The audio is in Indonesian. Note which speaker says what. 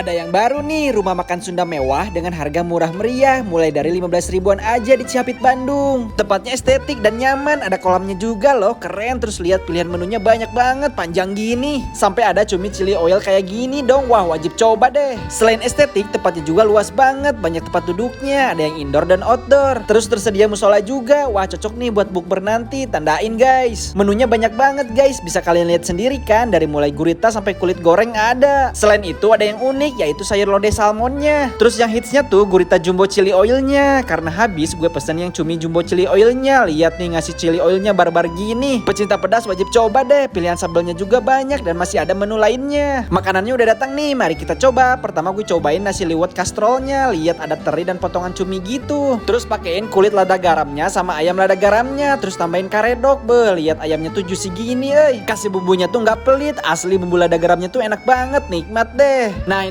Speaker 1: Ada yang baru nih, rumah makan Sunda mewah dengan harga murah meriah, mulai dari 15 ribuan aja di Cihapit, Bandung. Tempatnya estetik dan nyaman, ada kolamnya juga loh, keren. Terus lihat pilihan menunya banyak banget, panjang gini. Sampai ada cumi chili oil kayak gini dong, wah wajib coba deh. Selain estetik, tempatnya juga luas banget, banyak tempat duduknya, ada yang indoor dan outdoor. Terus tersedia musola juga, wah cocok nih buat bukber nanti, tandain guys. Menunya banyak banget guys, bisa kalian lihat sendiri kan, dari mulai gurita sampai kulit goreng ada. Selain itu ada yang unik, yaitu sayur lodeh salmonnya. Terus yang hitsnya tuh gurita jumbo chili oilnya. Karena habis gue pesen yang cumi jumbo chili oilnya. Lihat nih ngasih chili oilnya barbar gini. Pecinta pedas wajib coba deh. Pilihan sambelnya juga banyak dan masih ada menu lainnya. Makanannya udah datang nih, mari kita coba. Pertama gue cobain nasi liwet kastrolnya. Lihat ada teri dan potongan cumi gitu. Terus pakein kulit lada garamnya sama ayam lada garamnya. Terus tambahin karedok. Lihat ayamnya tuh juicy gini. Kasih bumbunya tuh nggak pelit. Asli bumbu lada garamnya tuh enak banget, nikmat deh. Nah ini